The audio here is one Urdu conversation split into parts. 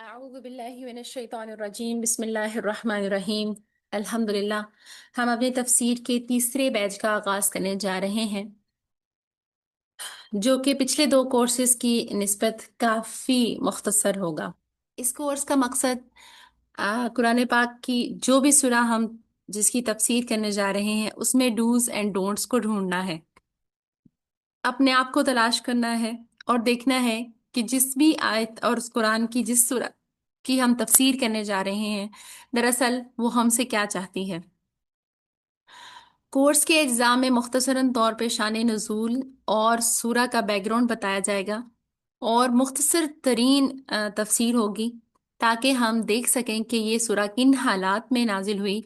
اعوذ باللہ من الشیطان الرجیم بسم اللہ الرحمن الرحیم الحمدللہ۔ ہم اپنی تفسیر کے تیسرے بیچ کا آغاز کرنے جا رہے ہیں جو کہ پچھلے دو کورسز کی نسبت کافی مختصر ہوگا۔ اس کورس کا مقصد قرآن پاک کی جو بھی سورہ ہم جس کی تفسیر کرنے جا رہے ہیں اس میں ڈوز اینڈ ڈونٹس کو ڈھونڈنا ہے، اپنے آپ کو تلاش کرنا ہے اور دیکھنا ہے کہ جس بھی آیت اور اس قرآن کی جس سورہ کی ہم تفسیر کرنے جا رہے ہیں دراصل وہ ہم سے کیا چاہتی ہے۔ کورس کے اجزاء میں مختصراً طور پہ شان نزول اور سورہ کا بیک گراؤنڈ بتایا جائے گا اور مختصر ترین تفسیر ہوگی تاکہ ہم دیکھ سکیں کہ یہ سورہ کن حالات میں نازل ہوئی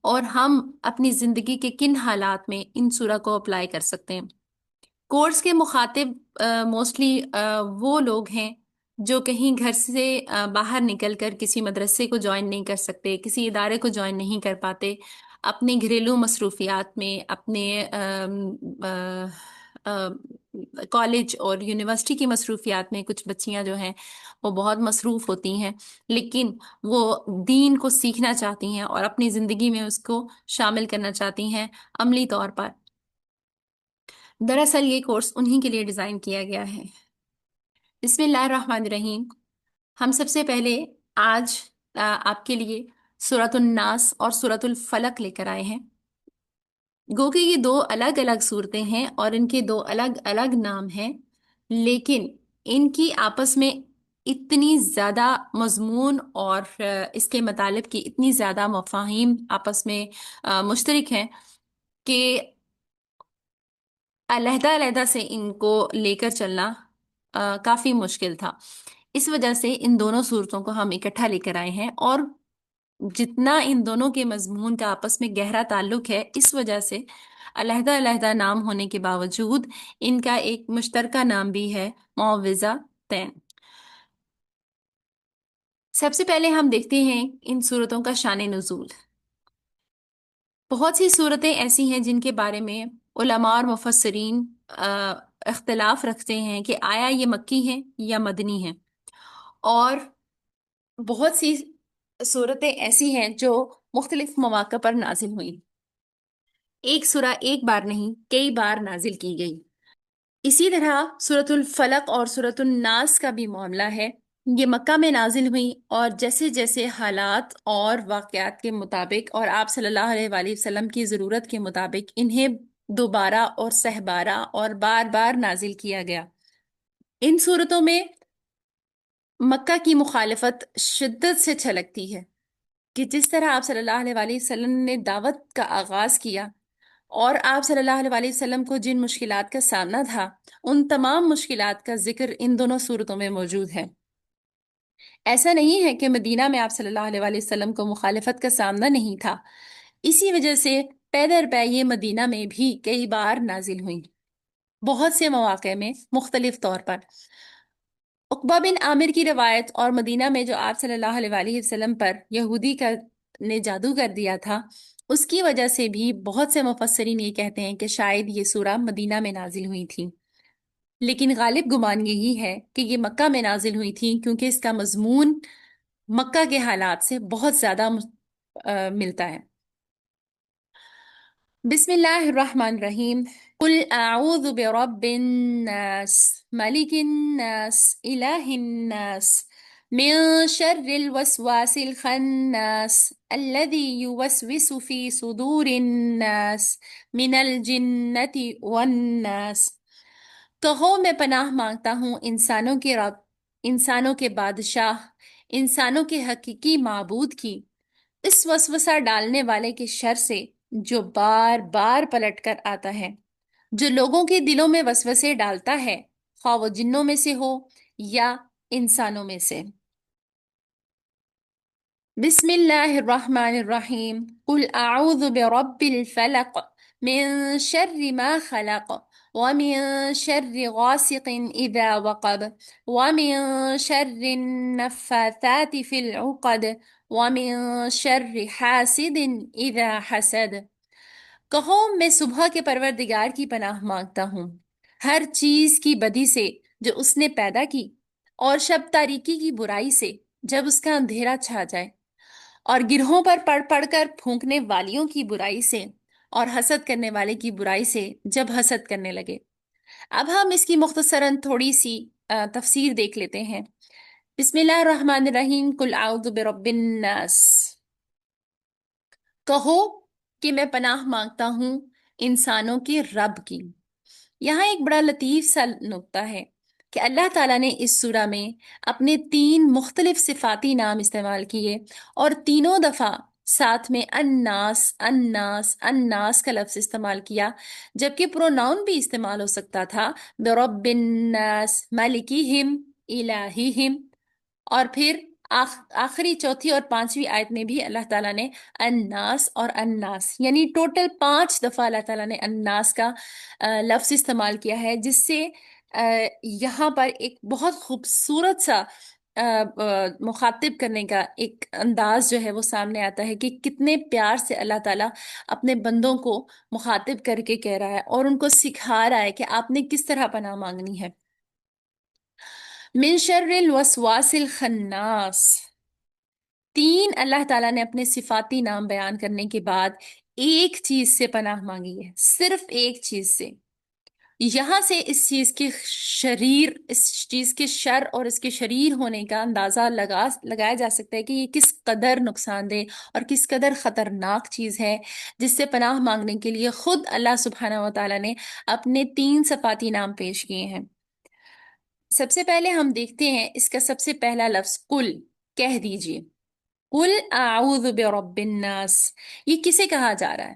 اور ہم اپنی زندگی کے کن حالات میں ان سورہ کو اپلائی کر سکتے ہیں۔ کورس کے مخاطب موسٹلی وہ لوگ ہیں جو کہیں گھر سے باہر نکل کر کسی مدرسے کو جوائن نہیں کر سکتے، کسی ادارے کو جوائن نہیں کر پاتے، اپنے گھریلو مصروفیات میں، اپنے کالج اور یونیورسٹی کی مصروفیات میں کچھ بچیاں جو ہیں وہ بہت مصروف ہوتی ہیں، لیکن وہ دین کو سیکھنا چاہتی ہیں اور اپنی زندگی میں اس کو شامل کرنا چاہتی ہیں عملی طور پر۔ دراصل یہ کورس انہی کے لیے ڈیزائن کیا گیا ہے۔ بسم اللہ الرحمن الرحیم۔ ہم سب سے پہلے آج آپ کے لیے سورۃ الناس اور سورۃ الفلق لے کر آئے ہیں۔ گو کہ یہ دو الگ الگ صورتیں ہیں اور ان کے دو الگ الگ نام ہیں، لیکن ان کی آپس میں اتنی زیادہ مضمون اور اس کے مطالب کی اتنی زیادہ مفاہیم آپس میں مشترک ہیں کہ علیحدہ علیحدہ سے ان کو لے کر چلنا کافی مشکل تھا۔ اس وجہ سے ان دونوں صورتوں کو ہم اکٹھا لے کر آئے ہیں، اور جتنا ان دونوں کے مضمون کا آپس میں گہرا تعلق ہے اس وجہ سے علیحدہ علیحدہ نام ہونے کے باوجود ان کا ایک مشترکہ نام بھی ہے، معوذتین۔ سب سے پہلے ہم دیکھتے ہیں ان صورتوں کا شان نزول۔ بہت سی صورتیں ایسی ہیں جن کے بارے میں علماء اور مفسرین اختلاف رکھتے ہیں کہ آیا یہ مکی ہیں یا مدنی ہیں، اور بہت سی صورتیں ایسی ہیں جو مختلف مواقع پر نازل ہوئیں۔ ایک سورہ ایک بار نہیں، کئی بار نازل کی گئی۔ اسی طرح سورۃ الفلق اور سورۃ الناس کا بھی معاملہ ہے، یہ مکہ میں نازل ہوئی اور جیسے جیسے حالات اور واقعات کے مطابق اور آپ صلی اللہ علیہ وآلہ وسلم کی ضرورت کے مطابق انہیں دوبارہ اور سہبارہ اور بار بار نازل کیا گیا۔ ان صورتوں میں مکہ کی مخالفت شدت سے چھلکتی ہے کہ جس طرح آپ صلی اللہ علیہ وآلہ وسلم نے دعوت کا آغاز کیا اور آپ صلی اللہ علیہ وآلہ وسلم کو جن مشکلات کا سامنا تھا ان تمام مشکلات کا ذکر ان دونوں صورتوں میں موجود ہے۔ ایسا نہیں ہے کہ مدینہ میں آپ صلی اللہ علیہ وآلہ وسلم کو مخالفت کا سامنا نہیں تھا، اسی وجہ سے پے در پے یہ مدینہ میں بھی کئی بار نازل ہوئی، بہت سے مواقع میں مختلف طور پر۔ عقبہ بن عامر کی روایت اور مدینہ میں جو آپ صلی اللہ علیہ وآلہ وسلم پر یہودی نے جادو کر دیا تھا، اس کی وجہ سے بھی بہت سے مفسرین یہ کہتے ہیں کہ شاید یہ سورہ مدینہ میں نازل ہوئی تھی، لیکن غالب گمان یہی ہے کہ یہ مکہ میں نازل ہوئی تھی کیونکہ اس کا مضمون مکہ کے حالات سے بہت زیادہ ملتا ہے۔ بسم اللہ الرحمن الرحیم۔ قل اعوذ برب الناس ملک الناس الہ الناس من شر الوسواس الخناس الذي يوسوس في صدور الناس من الجنة والناس۔ کہو میں پناہ مانگتا ہوں انسانوں کے رب، انسانوں کے بادشاہ، انسانوں کے حقیقی معبود کی، اس وسوسہ ڈالنے والے کے شر سے جو بار بار پلٹ کر آتا ہے، جو لوگوں کے دلوں میں وسوسے ڈالتا ہے، خواہ وہ جنوں میں سے ہو یا انسانوں میں سے۔ بسم اللہ الرحمن الرحیم۔ قل اعوذ برب الفلق من شر ما خلق ومن شر غاسق اذا وقب ومن شر النفاثات في العقد ومن شر حاسد اذا حسد۔ کہو میں صبح کے پروردگار کی پناہ مانگتا ہوں ہر چیز کی بدی سے جو اس نے پیدا کی، اور شب تاریکی کی برائی سے جب اس کا اندھیرا چھا جائے، اور گرہوں پر پڑھ پڑھ کر پھونکنے والیوں کی برائی سے اور حسد کرنے والے کی برائی سے جب حسد کرنے لگے۔ اب ہم اس کی مختصراً تھوڑی سی تفسیر دیکھ لیتے ہیں۔ بسم اللہ الرحمن الرحیم، قل اعوذ برب الناس، کہو کہ میں پناہ مانگتا ہوں انسانوں کے رب کی۔ یہاں ایک بڑا لطیف سا نکتہ ہے کہ اللہ تعالیٰ نے اس سورہ میں اپنے تین مختلف صفاتی نام استعمال کیے، اور تینوں دفعہ ساتھ میں اناس اناس اناس کا لفظ استعمال کیا، جبکہ پروناؤن بھی استعمال ہو سکتا تھا برب الناس، مالکیہم، الہیہم، اور پھر آخری چوتھی اور پانچویں آیت میں بھی اللہ تعالیٰ نے الناس اور الناس، یعنی ٹوٹل 5 دفعہ اللہ تعالیٰ نے الناس کا لفظ استعمال کیا ہے، جس سے یہاں پر ایک بہت خوبصورت سا مخاطب کرنے کا ایک انداز جو ہے وہ سامنے آتا ہے، کہ کتنے پیار سے اللہ تعالیٰ اپنے بندوں کو مخاطب کر کے کہہ رہا ہے اور ان کو سکھا رہا ہے کہ آپ نے کس طرح پناہ مانگنی ہے۔ من شر الوسواس الخناس، تین اللہ تعالیٰ نے اپنے صفاتی نام بیان کرنے کے بعد ایک چیز سے پناہ مانگی ہے، صرف ایک چیز سے۔ یہاں سے اس چیز کے شر اور اس کے شریر ہونے کا اندازہ لگایا جا سکتا ہے کہ یہ کس قدر نقصان دہ اور کس قدر خطرناک چیز ہے، جس سے پناہ مانگنے کے لیے خود اللہ سبحانہ و تعالیٰ نے اپنے تین صفاتی نام پیش کیے ہیں۔ سب سے پہلے ہم دیکھتے ہیں اس کا سب سے پہلا لفظ، قل، کہہ دیجئے۔ قل اعوذ برب الناس، یہ کسے کہا جا رہا ہے؟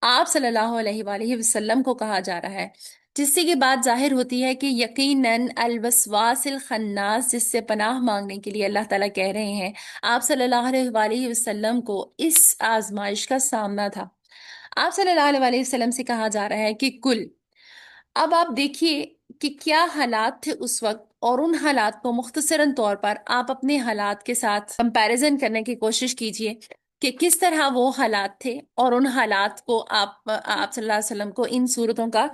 آپ صلی اللہ علیہ وآلہ وسلم کو کہا جا رہا ہے، جس سے یہ بات ظاہر ہوتی ہے کہ یقیناً الوسواس الخناس، جس سے پناہ مانگنے کے لیے اللہ تعالیٰ کہہ رہے ہیں، آپ صلی اللہ علیہ وآلہ وسلم کو اس آزمائش کا سامنا تھا۔ آپ صلی اللہ علیہ وآلہ وسلم سے کہا جا رہا ہے کہ کل، اب آپ دیکھیے کہ کیا حالات تھے اس وقت، اور ان حالات کو مختصراً طور پر آپ اپنے حالات کے ساتھ کمپیریزن کرنے کی کوشش کیجئے کہ کس طرح وہ حالات تھے، اور ان حالات کو آپ صلی اللہ علیہ وسلم کو ان صورتوں کا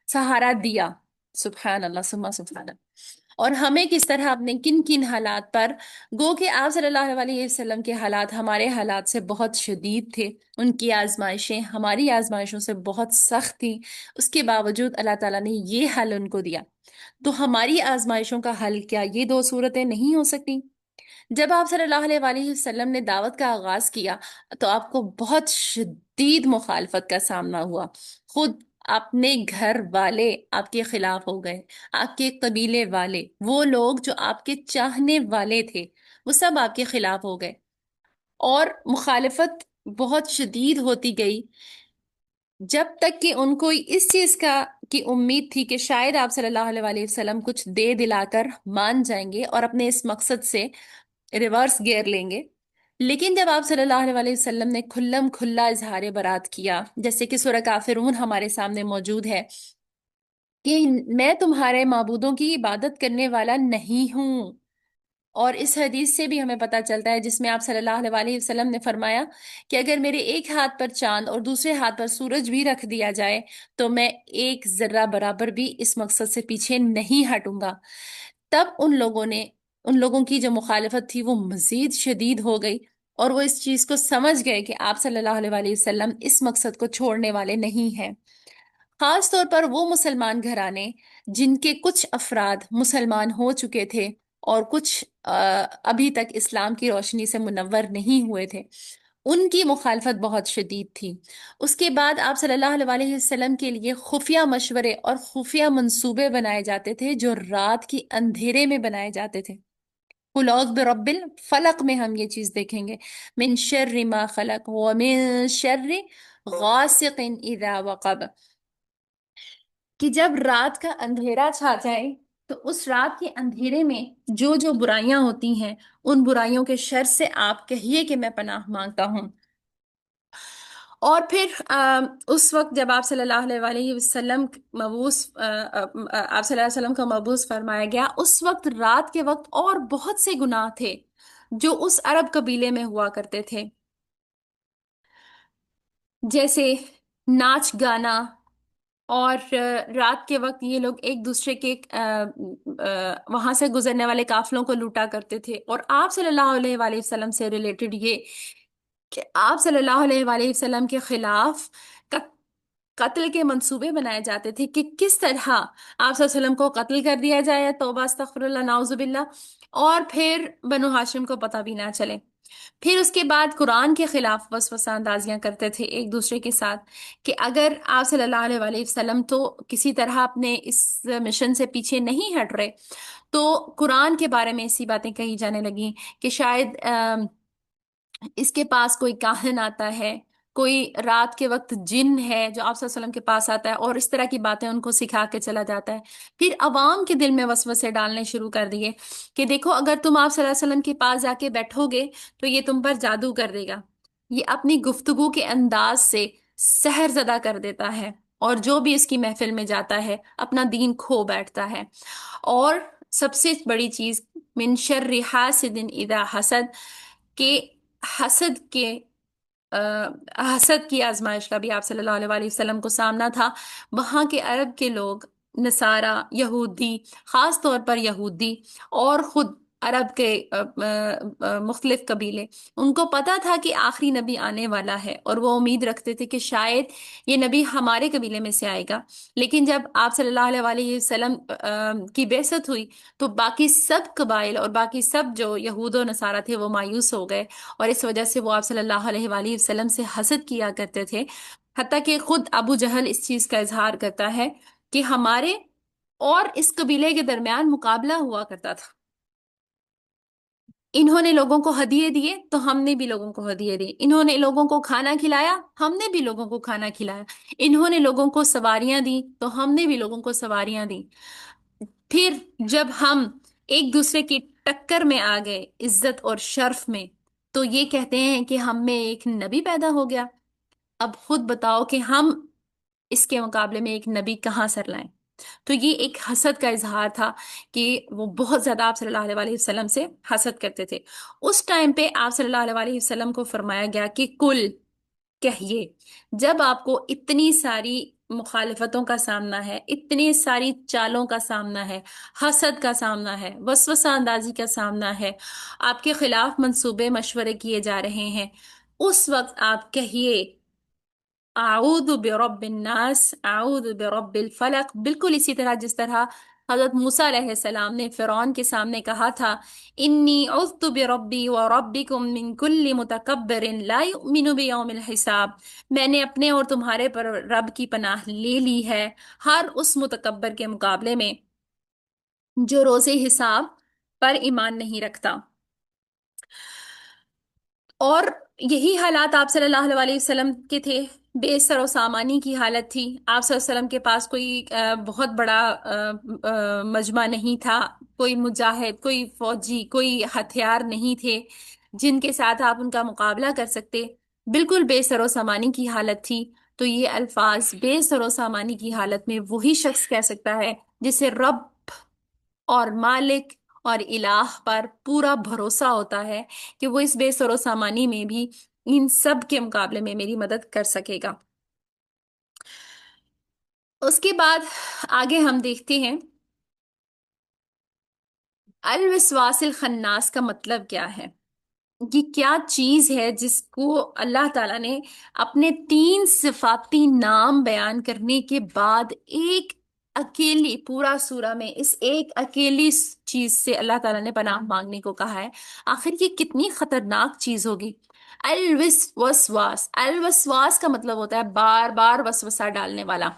سہارا دیا۔ سبحان اللہ ثم سبحان اللہ۔ اور ہمیں کس طرح اپنے کن کن حالات پر، گو کہ آپ صلی اللہ علیہ وسلم کے حالات ہمارے حالات سے بہت شدید تھے، ان کی آزمائشیں ہماری آزمائشوں سے بہت سخت تھیں، اس کے باوجود اللہ تعالیٰ نے یہ حل ان کو دیا۔ تو ہماری آزمائشوں کا حل کیا یہ دو صورتیں نہیں ہو سکتی؟ جب آپ صلی اللہ علیہ وآلہ وسلم نے دعوت کا آغاز کیا تو آپ کو بہت شدید مخالفت کا سامنا ہوا، خود اپنے گھر والے آپ کے خلاف ہو گئے، آپ کے قبیلے والے، وہ لوگ جو آپ کے چاہنے والے تھے، وہ سب آپ کے خلاف ہو گئے، اور مخالفت بہت شدید ہوتی گئی، جب تک کہ ان کو اس چیز کی امید تھی کہ شاید آپ صلی اللہ علیہ وآلہ وسلم کچھ دے دلا کر مان جائیں گے اور اپنے اس مقصد سے ریورس گیئر لیں گے۔ لیکن جب آپ صلی اللہ علیہ وسلم نے کھلم کھلا اظہار برات کیا، جیسے کہ سورہ کافرون ہمارے سامنے موجود ہے، کہ میں تمہارے معبودوں کی عبادت کرنے والا نہیں ہوں، اور اس حدیث سے بھی ہمیں پتہ چلتا ہے جس میں آپ صلی اللہ علیہ وسلم نے فرمایا کہ اگر میرے ایک ہاتھ پر چاند اور دوسرے ہاتھ پر سورج بھی رکھ دیا جائے تو میں ایک ذرہ برابر بھی اس مقصد سے پیچھے نہیں ہٹوں گا۔ تب ان لوگوں کی جو مخالفت تھی وہ مزید شدید ہو گئی، اور وہ اس چیز کو سمجھ گئے کہ آپ صلی اللہ علیہ وسلم اس مقصد کو چھوڑنے والے نہیں ہیں۔ خاص طور پر وہ مسلمان گھرانے جن کے کچھ افراد مسلمان ہو چکے تھے اور کچھ ابھی تک اسلام کی روشنی سے منور نہیں ہوئے تھے، ان کی مخالفت بہت شدید تھی۔ اس کے بعد آپ صلی اللہ علیہ وسلم کے لیے خفیہ مشورے اور خفیہ منصوبے بنائے جاتے تھے، جو رات کی اندھیرے میں بنائے جاتے تھے۔ قل اعوذ برب الفلق میں ہم یہ چیز دیکھیں گے، من شر ما خلق ومن شر غاسق اذا وقب، کہ جب رات کا اندھیرا چھا جائے تو اس رات کے اندھیرے میں جو جو برائیاں ہوتی ہیں، ان برائیوں کے شر سے آپ کہیے کہ میں پناہ مانگتا ہوں۔ اور پھر اس وقت جب آپ صلی اللہ علیہ وسلم آپ صلی اللہ علیہ وسلم کا مبعوث فرمایا گیا، اس وقت رات کے وقت اور بہت سے گناہ تھے جو اس عرب قبیلے میں ہوا کرتے تھے، جیسے ناچ گانا، اور رات کے وقت یہ لوگ ایک دوسرے کے وہاں سے گزرنے والے قافلوں کو لوٹا کرتے تھے، اور آپ صلی اللہ علیہ وآلہ وسلم سے ریلیٹڈ یہ کہ آپ صلی اللہ علیہ وآلہ وسلم کے خلاف قتل کے منصوبے بنائے جاتے تھے کہ کس طرح آپ صلی اللہ علیہ وسلم کو قتل کر دیا جائے، توبہ استغفر اللہ نعوذ باللہ، اور پھر بنو ہاشم کو پتہ بھی نہ چلے۔ پھر اس کے بعد قرآن کے خلاف وسوسہ اندازیاں کرتے تھے ایک دوسرے کے ساتھ کہ اگر آپ صلی اللہ علیہ وآلہ وسلم تو کسی طرح اپنے اس مشن سے پیچھے نہیں ہٹ رہے، تو قرآن کے بارے میں ایسی باتیں کہی جانے لگیں کہ شاید اس کے پاس کوئی کاہن آتا ہے، کوئی رات کے وقت جن ہے جو آپ صلی اللہ علیہ وسلم کے پاس آتا ہے اور اس طرح کی باتیں ان کو سکھا کے چلا جاتا ہے۔ پھر عوام کے دل میں وسوسے ڈالنے شروع کر دیے کہ دیکھو اگر تم آپ صلی اللہ علیہ وسلم کے پاس جا کے بیٹھو گے تو یہ تم پر جادو کر دے گا، یہ اپنی گفتگو کے انداز سے سحر زدہ کر دیتا ہے، اور جو بھی اس کی محفل میں جاتا ہے اپنا دین کھو بیٹھتا ہے۔ اور سب سے بڑی چیز من شر حاسد اذا حسد، کہ حسد کے حسد کی آزمائش کا بھی آپ صلی اللہ علیہ وآلہ وسلم کو سامنا تھا۔ وہاں کے عرب کے لوگ، نصارہ، یہودی، خاص طور پر یہودی، اور خود عرب کے مختلف قبیلے، ان کو پتا تھا کہ آخری نبی آنے والا ہے، اور وہ امید رکھتے تھے کہ شاید یہ نبی ہمارے قبیلے میں سے آئے گا۔ لیکن جب آپ صلی اللہ علیہ وآلہ وسلم کی بعثت ہوئی تو باقی سب قبائل اور باقی سب جو یہود و نصارہ تھے وہ مایوس ہو گئے، اور اس وجہ سے وہ آپ صلی اللہ علیہ وآلہ وسلم سے حسد کیا کرتے تھے۔ حتیٰ کہ خود ابو جہل اس چیز کا اظہار کرتا ہے کہ ہمارے اور اس قبیلے کے درمیان مقابلہ ہوا کرتا تھا، انہوں نے لوگوں کو ہدیے دیے تو ہم نے بھی لوگوں کو ہدیے دیے، انہوں نے لوگوں کو کھانا کھلایا ہم نے بھی لوگوں کو کھانا کھلایا، انہوں نے لوگوں کو سواریاں دی تو ہم نے بھی لوگوں کو سواریاں دی۔ پھر جب ہم ایک دوسرے کی ٹکر میں آ گئے عزت اور شرف میں، تو یہ کہتے ہیں کہ ہم میں ایک نبی پیدا ہو گیا۔ اب خود بتاؤ کہ ہم اس کے مقابلے میں ایک نبی کہاں سر لائیں؟ تو یہ ایک حسد کا اظہار تھا کہ وہ بہت زیادہ آپ صلی اللہ علیہ وآلہ وسلم سے حسد کرتے تھے۔ اس ٹائم پہ آپ صلی اللہ علیہ وآلہ وسلم کو فرمایا گیا کہ کل کہیے، جب آپ کو اتنی ساری مخالفتوں کا سامنا ہے، اتنی ساری چالوں کا سامنا ہے، حسد کا سامنا ہے، وسوسہ اندازی کا سامنا ہے، آپ کے خلاف منصوبے مشورے کیے جا رہے ہیں، اس وقت آپ کہیے اعوذ برب الناس، اعوذ برب الفلق، بالکل اسی طرح جس طرح حضرت موسیٰ علیہ السلام نے فرعون کے سامنے کہا تھا انی عذت بربی وربکم من کل متکبر لا یؤمن بیوم الحساب، میں نے اپنے اور تمہارے پر رب کی پناہ لے لی ہے ہر اس متکبر کے مقابلے میں جو روز حساب پر ایمان نہیں رکھتا۔ اور یہی حالات آپ صلی اللہ علیہ وسلم کے تھے، بے سر و سامانی کی حالت تھی۔ آپ صلی اللہ علیہ وسلم کے پاس کوئی بہت بڑا مجمع نہیں تھا، کوئی مجاہد، کوئی فوجی، کوئی ہتھیار نہیں تھے جن کے ساتھ آپ ان کا مقابلہ کر سکتے، بالکل بے سر و سامانی کی حالت تھی۔ تو یہ الفاظ بے سر و سامانی کی حالت میں وہی شخص کہہ سکتا ہے جسے رب اور مالک اور الہ پر پورا بھروسہ ہوتا ہے کہ وہ اس بے سر و سامانی میں بھی ان سب کے مقابلے میں میری مدد کر سکے گا۔ اس کے بعد آگے ہم دیکھتے ہیں الوسواس الخناس کا مطلب کیا ہے۔ یہ کیا چیز ہے جس کو اللہ تعالیٰ نے اپنے 3 صفاتی نام بیان کرنے کے بعد ایک اکیلی پورا سورہ میں اس ایک اکیلی چیز سے اللہ تعالیٰ نے پناہ مانگنے کو کہا ہے؟ آخر یہ کتنی خطرناک چیز ہوگی۔ الوسواس، الوسواس کا مطلب ہوتا ہے بار بار وسوسہ ڈالنے والا۔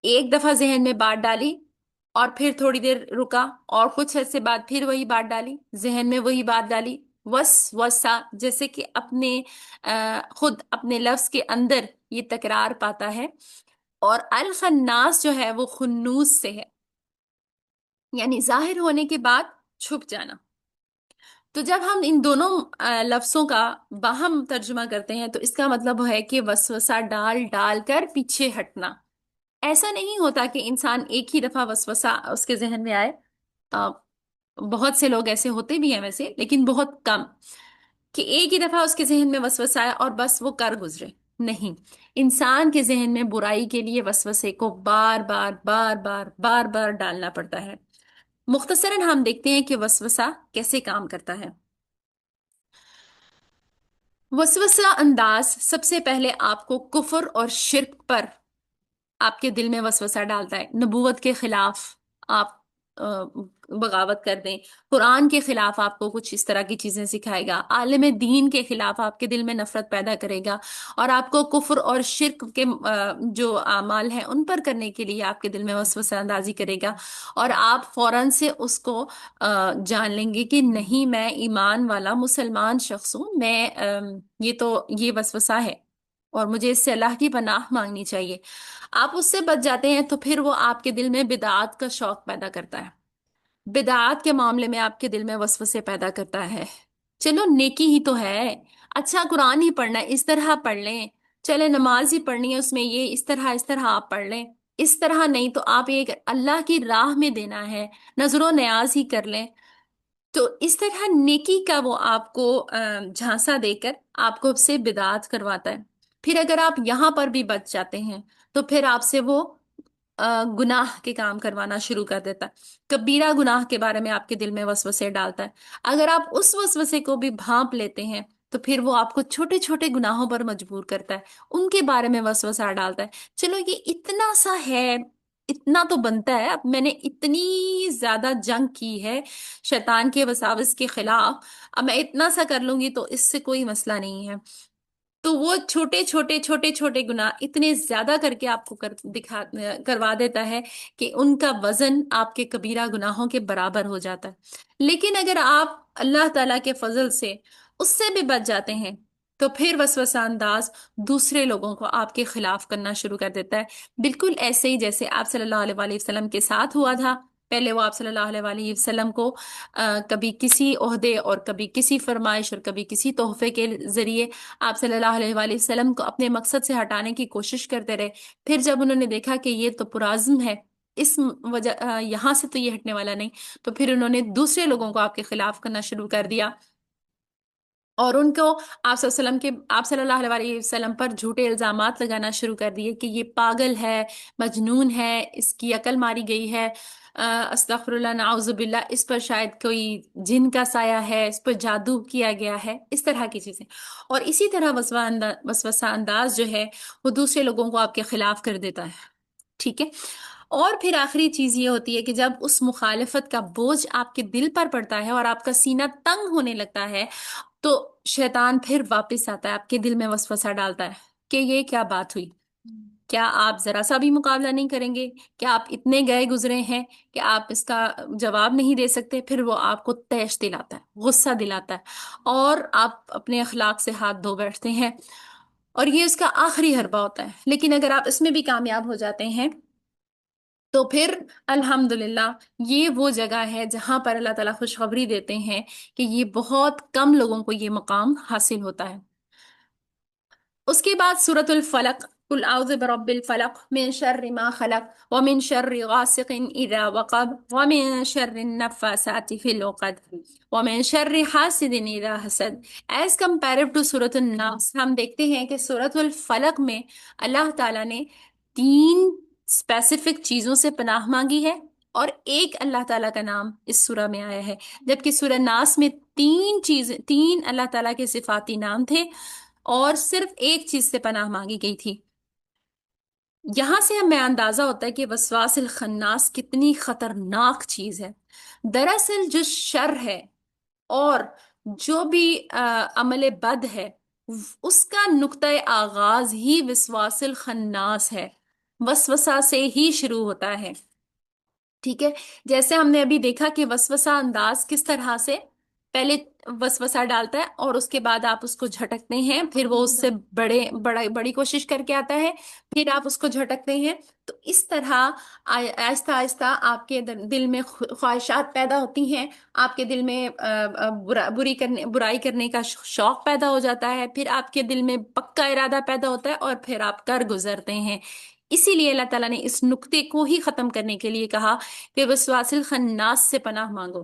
ایک دفعہ ذہن میں بات ڈالی اور پھر تھوڑی دیر رکا اور کچھ عرصے بعد پھر وہی بات ڈالی، ذہن میں وہی بات ڈالی، وسوسہ، جیسے کہ اپنے خود اپنے لفظ کے اندر یہ تکرار پاتا ہے۔ اور الخناس جو ہے وہ خنوس سے ہے، یعنی ظاہر ہونے کے بعد چھپ جانا۔ تو جب ہم ان دونوں لفظوں کا باہم ترجمہ کرتے ہیں تو اس کا مطلب ہے کہ وسوسہ ڈال ڈال کر پیچھے ہٹنا۔ ایسا نہیں ہوتا کہ انسان ایک ہی دفعہ وسوسہ اس کے ذہن میں آئے، آ، بہت سے لوگ ایسے ہوتے بھی ہیں ویسے، لیکن بہت کم، کہ ایک ہی دفعہ اس کے ذہن میں وسوسہ آیا اور بس وہ کر گزرے۔ نہیں، انسان کے ذہن میں برائی کے لیے وسوسے کو بار بار بار بار بار بار ڈالنا پڑتا ہے۔ مختصراً ہم دیکھتے ہیں کہ وسوسہ کیسے کام کرتا ہے۔ وسوسہ انداز سب سے پہلے آپ کو کفر اور شرک پر آپ کے دل میں وسوسہ ڈالتا ہے، نبوت کے خلاف آپ بغاوت کر دیں، قرآن کے خلاف آپ کو کچھ اس طرح کی چیزیں سکھائے گا، عالم دین کے خلاف آپ کے دل میں نفرت پیدا کرے گا، اور آپ کو کفر اور شرک کے جو اعمال ہیں ان پر کرنے کے لیے آپ کے دل میں وسوسہ اندازی کرے گا، اور آپ فوراً سے اس کو جان لیں گے کہ نہیں، میں ایمان والا مسلمان شخص ہوں، میں یہ وسوسہ ہے اور مجھے اس سے اللہ کی پناہ مانگنی چاہیے۔ آپ اس سے بچ جاتے ہیں تو پھر وہ آپ کے دل میں بدعات کا شوق پیدا کرتا ہے، بدعات کے معاملے میں آپ کے دل میں وسوسے پیدا کرتا ہے۔ چلو نیکی ہی تو ہے، اچھا قرآن ہی پڑھنا ہے، اس طرح پڑھ لیں، چلے نماز ہی پڑھنی ہے، اس میں یہ اس طرح آپ پڑھ لیں، اس طرح نہیں تو آپ ایک اللہ کی راہ میں دینا ہے، نظر و نیاز ہی کر لیں۔ تو اس طرح نیکی کا وہ آپ کو جھانسا دے کر آپ کو سے بدعات کرواتا ہے۔ پھر اگر آپ یہاں پر بھی بچ جاتے ہیں تو پھر آپ سے وہ گناہ کے کام کروانا شروع کر دیتا ہے، کبیرہ گناہ کے بارے میں آپ کے دل میں وسوسے ڈالتا ہے۔ اگر آپ اس وسوسے کو بھی بھانپ لیتے ہیں تو پھر وہ آپ کو چھوٹے چھوٹے گناہوں پر مجبور کرتا ہے، ان کے بارے میں وسوسہ ڈالتا ہے، چلو یہ اتنا سا ہے، اتنا تو بنتا ہے، اب میں نے اتنی زیادہ جنگ کی ہے شیطان کے وساوس کے خلاف، اب میں اتنا سا کر لوں گی تو اس سے کوئی مسئلہ نہیں ہے۔ تو وہ چھوٹے چھوٹے چھوٹے چھوٹے گناہ اتنے زیادہ کر کے آپ کو کروا دیتا ہے کہ ان کا وزن آپ کے کبیرہ گناہوں کے برابر ہو جاتا ہے۔ لیکن اگر آپ اللہ تعالیٰ کے فضل سے اس سے بھی بچ جاتے ہیں تو پھر وسوسہ انداز دوسرے لوگوں کو آپ کے خلاف کرنا شروع کر دیتا ہے، بالکل ایسے ہی جیسے آپ صلی اللہ علیہ وآلہ وسلم کے ساتھ ہوا تھا۔ پہلے وہ آپ صلی اللہ علیہ وآلہ وسلم کو کبھی کسی عہدے اور کبھی کسی فرمائش اور کبھی کسی تحفے کے ذریعے آپ صلی اللہ علیہ وآلہ وسلم کو اپنے مقصد سے ہٹانے کی کوشش کرتے رہے۔ پھر جب انہوں نے دیکھا کہ یہ تو پرعزم ہے، اس وجہ یہاں سے تو یہ ہٹنے والا نہیں، تو پھر انہوں نے دوسرے لوگوں کو آپ کے خلاف کرنا شروع کر دیا، اور ان کو آپ صلی اللہ علیہ وسلم پر جھوٹے الزامات لگانا شروع کر دیے کہ یہ پاگل ہے، مجنون ہے، اس کی عقل ماری گئی ہے، استغفر اللہ نعوذ باللہ، اس پر شاید کوئی جن کا سایہ ہے، اس پر جادو کیا گیا ہے، اس طرح کی چیزیں۔ اور اسی طرح وسوسہ انداز جو ہے وہ دوسرے لوگوں کو آپ کے خلاف کر دیتا ہے، ٹھیک ہے۔ اور پھر آخری چیز یہ ہوتی ہے کہ جب اس مخالفت کا بوجھ آپ کے دل پر پڑتا ہے اور آپ کا سینہ تنگ ہونے لگتا ہے تو شیطان پھر واپس آتا ہے، آپ کے دل میں وسوسہ ڈالتا ہے کہ یہ کیا بات ہوئی، کیا آپ ذرا سا بھی مقابلہ نہیں کریں گے؟ کیا آپ اتنے گئے گزرے ہیں کہ آپ اس کا جواب نہیں دے سکتے؟ پھر وہ آپ کو طیش دلاتا ہے، غصہ دلاتا ہے، اور آپ اپنے اخلاق سے ہاتھ دھو بیٹھتے ہیں، اور یہ اس کا آخری حربہ ہوتا ہے۔ لیکن اگر آپ اس میں بھی کامیاب ہو جاتے ہیں تو پھر الحمدللہ یہ وہ جگہ ہے جہاں پر اللہ تعالیٰ خوشخبری دیتے ہیں کہ یہ بہت کم لوگوں کو یہ مقام حاصل ہوتا ہے۔ اس کے بعد سورۃ الفلق، قل اعوذ برب الفلق من شر ما خلق ومن شر غاسق اذا وقب ومن شر النفاثات في العقد ومن شر حاسد اذا حسد۔ ایز کمپیریو ٹو سورۃ الناس، ہم دیکھتے ہیں کہ سورۃ الفلق میں اللہ تعالیٰ نے 3 اسپیسیفک چیزوں سے پناہ مانگی ہے، اور ایک اللہ تعالیٰ کا نام اس سورہ میں آیا ہے، جبکہ سورہ ناس میں 3 اللہ تعالیٰ کے صفاتی نام تھے اور صرف ایک چیز سے پناہ مانگی گئی تھی۔ یہاں سے ہمیں اندازہ ہوتا ہے کہ وسواس الخناس کتنی خطرناک چیز ہے۔ دراصل جو شر ہے اور جو بھی عمل بد ہے، اس کا نقطۂ آغاز ہی وسواس الخناس ہے، وسوسہ سے ہی شروع ہوتا ہے، ٹھیک ہے۔ جیسے ہم نے ابھی دیکھا کہ وسوسہ انداز کس طرح سے پہلے وسوسہ ڈالتا ہے اور اس کے بعد آپ اس کو جھٹکتے ہیں، پھر وہ اس سے بڑی کوشش کر کے آتا ہے، پھر آپ اس کو جھٹکتے ہیں۔ تو اس طرح آہستہ آہستہ آپ کے دل میں خواہشات پیدا ہوتی ہیں، آپ کے دل میں برائی کرنے کا شوق پیدا ہو جاتا ہے، پھر آپ کے دل میں پکا ارادہ پیدا ہوتا ہے اور پھر آپ کر گزرتے ہیں۔ اسی لیے اللہ تعالیٰ نے اس نقطے کو ہی ختم کرنے کے لیے کہا کہ وسواس الخناس سے پناہ مانگو۔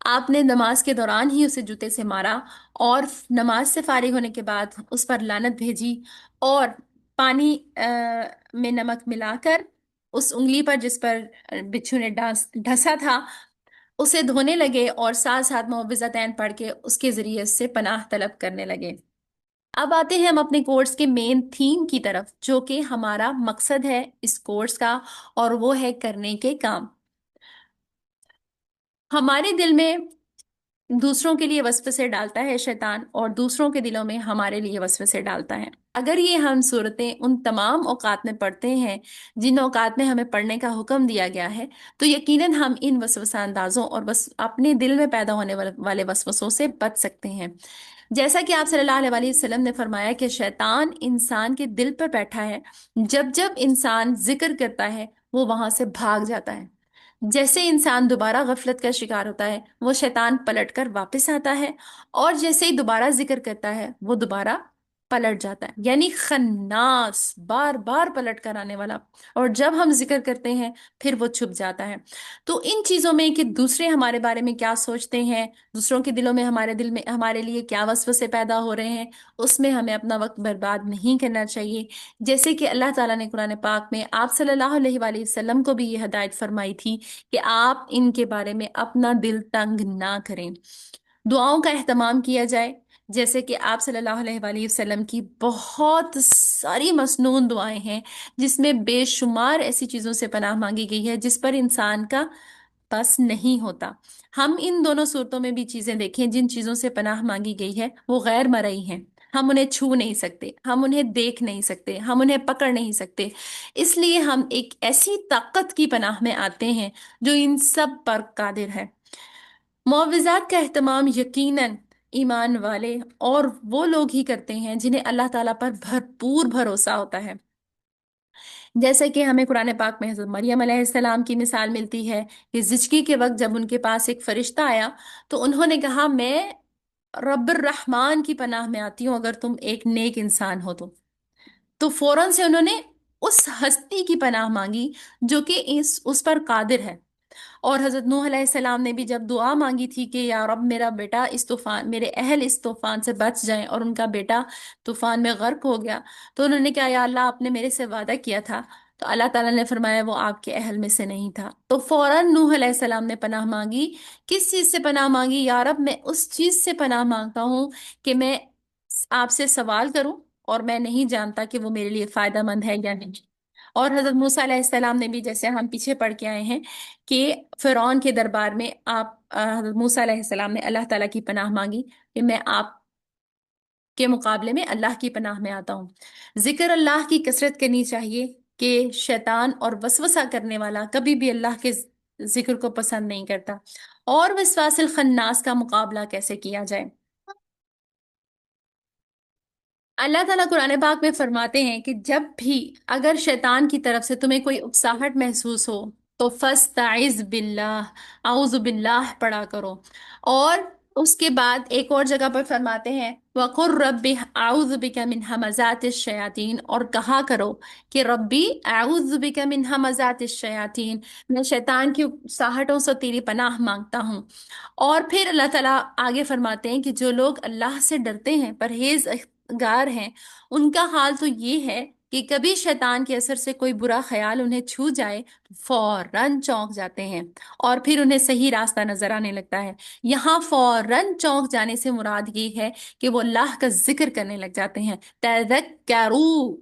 آپ نے نماز کے دوران ہی اسے جوتے سے مارا، اور نماز سے فارغ ہونے کے بعد اس پر لعنت بھیجی، اور پانی میں نمک ملا کر اس انگلی پر جس پر بچھو نے ڈھسا تھا اسے دھونے لگے، اور ساتھ ساتھ معوذتین پڑھ کے اس کے ذریعے سے پناہ طلب کرنے لگے۔ اب آتے ہیں ہم اپنے کورس کے مین تھیم کی طرف، جو کہ ہمارا مقصد ہے اس کورس کا، اور وہ ہے کرنے کے کام۔ ہمارے دل میں دوسروں کے لیے وسوسے ڈالتا ہے شیطان، اور دوسروں کے دلوں میں ہمارے لیے وسوسے ڈالتا ہے۔ اگر یہ ہم صورتیں ان تمام اوقات میں پڑھتے ہیں جن اوقات میں ہمیں پڑھنے کا حکم دیا گیا ہے، تو یقیناً ہم ان وسوسہ اندازوں اور بس اپنے دل میں پیدا ہونے والے وسوسوں سے بچ سکتے ہیں۔ جیسا کہ آپ صلی اللہ علیہ وسلم نے فرمایا کہ شیطان انسان کے دل پر بیٹھا ہے، جب جب انسان ذکر کرتا ہے وہ وہاں سے بھاگ جاتا ہے۔ جیسے انسان دوبارہ غفلت کا شکار ہوتا ہے وہ شیطان پلٹ کر واپس آتا ہے، اور جیسے ہی دوبارہ ذکر کرتا ہے وہ دوبارہ پلٹ جاتا ہے، یعنی خناس، بار بار پلٹ کر آنے والا، اور جب ہم ذکر کرتے ہیں پھر وہ چھپ جاتا ہے۔ تو ان چیزوں میں کہ دوسرے ہمارے بارے میں کیا سوچتے ہیں، دوسروں کے دلوں میں ہمارے دل میں ہمارے لیے کیا وسوسے پیدا ہو رہے ہیں، اس میں ہمیں اپنا وقت برباد نہیں کرنا چاہیے۔ جیسے کہ اللہ تعالیٰ نے قرآن پاک میں آپ صلی اللہ علیہ وآلہ وسلم کو بھی یہ ہدایت فرمائی تھی کہ آپ ان کے بارے میں اپنا دل تنگ نہ کریں، دعاؤں کا اہتمام کیا جائے۔ جیسے کہ آپ صلی اللہ علیہ وآلہ وسلم کی بہت ساری مسنون دعائیں ہیں جس میں بے شمار ایسی چیزوں سے پناہ مانگی گئی ہے جس پر انسان کا بس نہیں ہوتا۔ ہم ان دونوں صورتوں میں بھی چیزیں دیکھیں، جن چیزوں سے پناہ مانگی گئی ہے وہ غیر مرئی ہیں، ہم انہیں چھو نہیں سکتے، ہم انہیں دیکھ نہیں سکتے، ہم انہیں پکڑ نہیں سکتے، اس لیے ہم ایک ایسی طاقت کی پناہ میں آتے ہیں جو ان سب پر قادر ہے۔ معوذات کا اہتمام یقیناً ایمان والے اور وہ لوگ ہی کرتے ہیں جنہیں اللہ تعالیٰ پر بھرپور بھروسہ ہوتا ہے۔ جیسے کہ ہمیں قرآن پاک میں حضرت مریم علیہ السلام کی مثال ملتی ہے کہ زچگی کے وقت جب ان کے پاس ایک فرشتہ آیا تو انہوں نے کہا میں رب الرحمن کی پناہ میں آتی ہوں اگر تم ایک نیک انسان ہو تو فوراً سے انہوں نے اس ہستی کی پناہ مانگی جو کہ اس پر قادر ہے۔ اور حضرت نوح علیہ السلام نے بھی جب دعا مانگی تھی کہ یا رب میرا بیٹا اس طوفان، میرے اہل اس طوفان سے بچ جائیں، اور ان کا بیٹا طوفان میں غرق ہو گیا، تو انہوں نے کہا یا اللہ آپ نے میرے سے وعدہ کیا تھا، تو اللہ تعالیٰ نے فرمایا وہ آپ کے اہل میں سے نہیں تھا۔ تو فوراً نوح علیہ السلام نے پناہ مانگی، کس چیز سے پناہ مانگی؟ یا رب میں اس چیز سے پناہ مانگتا ہوں کہ میں آپ سے سوال کروں اور میں نہیں جانتا کہ وہ میرے لیے فائدہ مند ہے یا نہیں۔ اور حضرت موسیٰ علیہ السلام نے بھی، جیسے ہم پیچھے پڑھ کے آئے ہیں کہ فرعون کے دربار میں حضرت موسیٰ علیہ السلام نے اللہ تعالیٰ کی پناہ مانگی کہ میں آپ کے مقابلے میں اللہ کی پناہ میں آتا ہوں۔ ذکر اللہ کی کثرت کرنی چاہیے کہ شیطان اور وسوسہ کرنے والا کبھی بھی اللہ کے ذکر کو پسند نہیں کرتا۔ اور وسواس الخناس کا مقابلہ کیسے کیا جائے؟ اللہ تعالیٰ قرآن پاک میں فرماتے ہیں کہ جب بھی اگر شیطان کی طرف سے تمہیں کوئی اکساہٹ محسوس ہو تو فاستعذ باللہ، اعوذ باللہ پڑھا کرو۔ اور اس کے بعد ایک اور جگہ پر فرماتے ہیں وَقُلْ رَبِّ اعوذ بِكَ مِنْ ہَمَزَاتِ الشَّيَاطِينِ، اور کہا کرو کہ ربی اعوذ بِكَ مِنْ ہَمَزَاتِ الشَّيَاطِينِ، میں شیطان کی اکساہٹوں سے تیری پناہ مانگتا ہوں۔ اور پھر اللہ تعالیٰ آگے فرماتے ہیں کہ جو لوگ اللہ سے ڈرتے ہیں، پرہیز گار ہیں، ان کا حال تو یہ ہے کہ کبھی شیطان کے اثر سے کوئی برا خیال انہیں چھو جائے تو فوراً چونک جاتے ہیں، اور پھر انہیں صحیح راستہ نظر آنے لگتا ہے۔ یہاں فوراً چونک جانے سے مراد یہ ہے کہ وہ اللہ کا ذکر کرنے لگ جاتے ہیں، تذکروا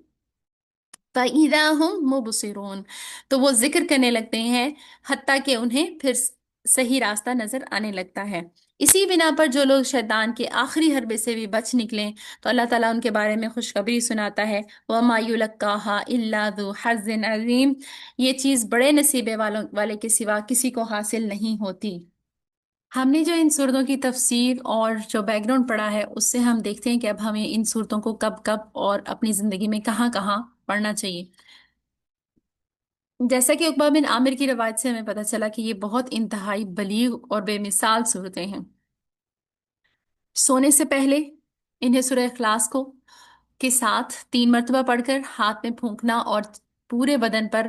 فَإِذَا هُمْ مُبْصِرُونَ، تو وہ ذکر کرنے لگتے ہیں حتیٰ کہ انہیں پھر صحیح راستہ نظر آنے لگتا ہے۔ اسی بنا پر جو لوگ شیطان کے آخری حربے سے بھی بچ نکلیں تو اللہ تعالیٰ ان کے بارے میں خوشخبری سناتا ہے وَمَا يُلَقَّاهَا إِلَّا ذُو حَظٍّ عَظِيمٍ، یہ چیز بڑے نصیبے والے کے سوا کسی کو حاصل نہیں ہوتی۔ ہم نے جو ان صورتوں کی تفسیر اور جو بیک گراؤنڈ پڑھا ہے اس سے ہم دیکھتے ہیں کہ اب ہمیں ان صورتوں کو کب کب اور اپنی زندگی میں کہاں کہاں پڑھنا چاہیے۔ جیسا کہ عقبہ بن عامر کی روایت سے ہمیں پتہ چلا کہ یہ بہت انتہائی بلیغ اور بے مثال صورتیں ہیں۔ سونے سے پہلے انہیں سورہ اخلاص کو کے ساتھ 3 مرتبہ پڑھ کر ہاتھ میں پھونکنا اور پورے بدن پر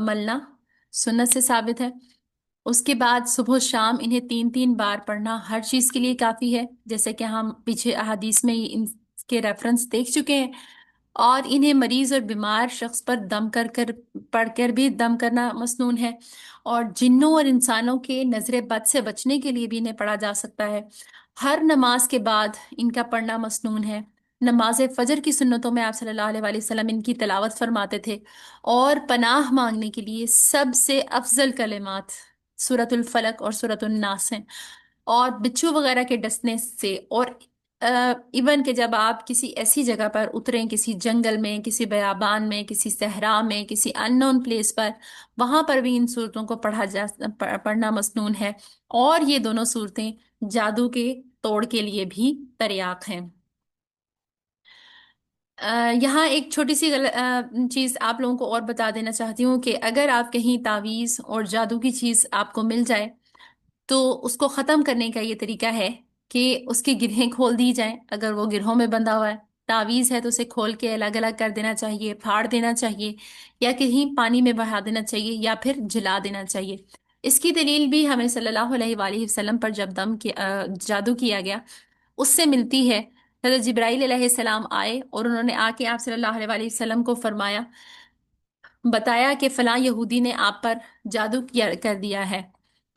ملنا سنت سے ثابت ہے۔ اس کے بعد صبح و شام انہیں 3 3 بار پڑھنا ہر چیز کے لیے کافی ہے، جیسے کہ ہم پیچھے احادیث میں ان کے ریفرنس دیکھ چکے ہیں۔ اور انہیں مریض اور بیمار شخص پر دم کر کر پڑھ کر بھی دم کرنا مسنون ہے، اور جنوں اور انسانوں کے نظر بد سے بچنے کے لیے بھی انہیں پڑھا جا سکتا ہے۔ ہر نماز کے بعد ان کا پڑھنا مسنون ہے۔ نماز فجر کی سنتوں میں آپ صلی اللہ علیہ وآلہ وسلم ان کی تلاوت فرماتے تھے، اور پناہ مانگنے کے لیے سب سے افضل کلمات سورۃ الفلق اور سورۃ الناس ہیں، اور بچھو وغیرہ کے ڈسنے سے، اور ایون کہ جب آپ کسی ایسی جگہ پر اتریں، کسی جنگل میں، کسی بیابان میں، کسی صحرا میں، کسی ان نون پلیس پر، وہاں پر بھی ان صورتوں کو پڑھنا مسنون ہے۔ اور یہ دونوں صورتیں جادو کے توڑ کے لیے بھی تریاق ہیں۔ یہاں ایک چھوٹی سی چیز آپ لوگوں کو اور بتا دینا چاہتی ہوں کہ اگر آپ کہیں تعویذ اور جادو کی چیز آپ کو مل جائے، تو اس کو ختم کرنے کا یہ طریقہ ہے کہ اس کی گرہیں کھول دی جائیں۔ اگر وہ گرہوں میں بندھا ہوا ہے، تعویذ ہے، تو اسے کھول کے الگ الگ کر دینا چاہیے، پھاڑ دینا چاہیے، یا کہیں پانی میں بہا دینا چاہیے، یا پھر جلا دینا چاہیے۔ اس کی دلیل بھی ہمیں صلی اللہ علیہ وآلہ وسلم پر جب جادو کیا گیا، اس سے ملتی ہے۔ حضرت جبرائیل علیہ السلام آئے اور انہوں نے آ کے آپ صلی اللہ علیہ وآلہ وسلم کو فرمایا، بتایا کہ فلاں یہودی نے آپ پر جادو کیا کر دیا ہے۔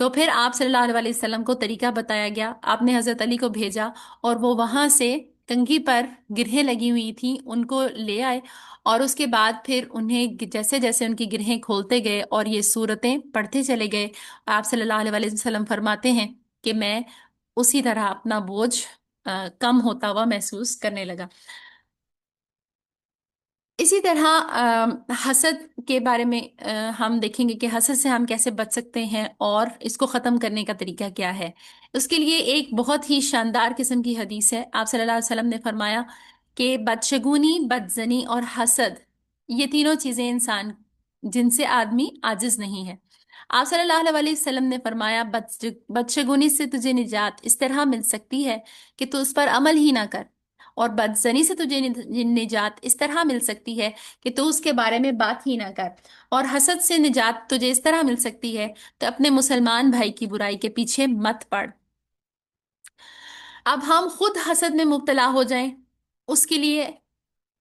تو پھر آپ صلی اللہ علیہ وسلم کو طریقہ بتایا گیا، آپ نے حضرت علی کو بھیجا، اور وہ وہاں سے کنگھی پر گرہیں لگی ہوئی تھیں ان کو لے آئے، اور اس کے بعد پھر انہیں جیسے جیسے ان کی گرہیں کھولتے گئے اور یہ صورتیں پڑھتے چلے گئے، آپ صلی اللہ علیہ وسلم فرماتے ہیں کہ میں اسی طرح اپنا بوجھ کم ہوتا ہوا محسوس کرنے لگا۔ اسی طرح حسد کے بارے میں ہم دیکھیں گے کہ حسد سے ہم کیسے بچ سکتے ہیں اور اس کو ختم کرنے کا طریقہ کیا ہے۔ اس کے لیے ایک بہت ہی شاندار قسم کی حدیث ہے۔ آپ صلی اللہ علیہ وسلم نے فرمایا کہ بدشگونی، بدزنی اور حسد، یہ تینوں چیزیں انسان جن سے آدمی عاجز نہیں ہے۔ آپ صلی اللہ علیہ وسلم نے فرمایا بدشگونی سے تجھے نجات اس طرح مل سکتی ہے کہ تو اس پر عمل ہی نہ کر، اور بدزنی سے تجھے نجات اس طرح مل سکتی ہے کہ تو اس کے بارے میں بات ہی نہ کر، اور حسد سے نجات تجھے اس طرح مل سکتی ہے تو اپنے مسلمان بھائی کی برائی کے پیچھے مت پڑ۔ اب ہم خود حسد میں مبتلا ہو جائیں، اس کے لیے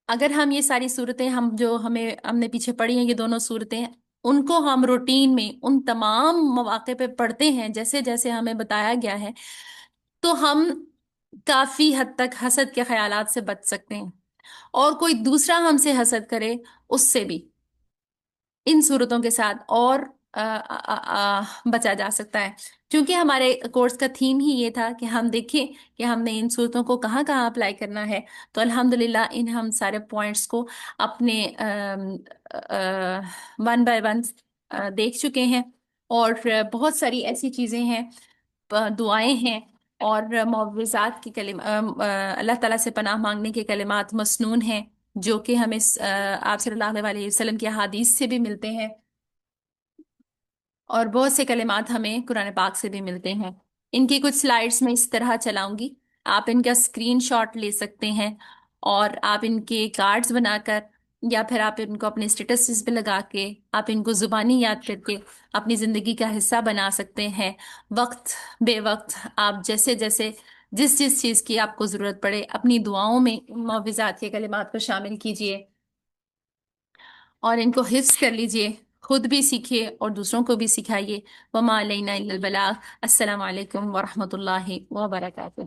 اگر ہم یہ ساری صورتیں ہم نے پیچھے پڑھی ہیں، یہ دونوں صورتیں، ان کو ہم روٹین میں ان تمام مواقع پہ پڑھتے ہیں جیسے جیسے ہمیں بتایا گیا ہے، تو ہم کافی حد تک حسد کے خیالات سے بچ سکتے ہیں، اور کوئی دوسرا ہم سے حسد کرے اس سے بھی ان صورتوں کے ساتھ اور بچا جا سکتا ہے۔ کیونکہ ہمارے کورس کا تھیم ہی یہ تھا کہ ہم دیکھیں کہ ہم نے ان صورتوں کو کہاں کہاں اپلائی کرنا ہے، تو الحمدللہ ان ہم سارے پوائنٹس کو اپنے ون بائی ون دیکھ چکے ہیں، اور بہت ساری ایسی چیزیں ہیں، دعائیں ہیں، اور معوذات کی اللہ تعالیٰ سے پناہ مانگنے کے کلمات مسنون ہیں، جو کہ ہمیں آپ صلی اللہ علیہ وسلم کی احادیث سے بھی ملتے ہیں، اور بہت سے کلمات ہمیں قرآن پاک سے بھی ملتے ہیں۔ ان کی کچھ سلائیڈز میں اس طرح چلاؤں گی، آپ ان کا اسکرین شاٹ لے سکتے ہیں، اور آپ ان کے کارڈز بنا کر، یا پھر آپ ان کو اپنے اسٹیٹسز پہ لگا کے، آپ ان کو زبانی یاد کر کے اپنی زندگی کا حصہ بنا سکتے ہیں۔ وقت بے وقت آپ جیسے جیسے جس جس چیز کی آپ کو ضرورت پڑے، اپنی دعاؤں میں معوذات کے کلمات کو شامل کیجئے، اور ان کو حفظ کر لیجئے، خود بھی سیکھیے اور دوسروں کو بھی سکھائیے۔ وما علینا الا البلاغ۔ السلام علیکم ورحمۃ اللہ وبرکاتہ۔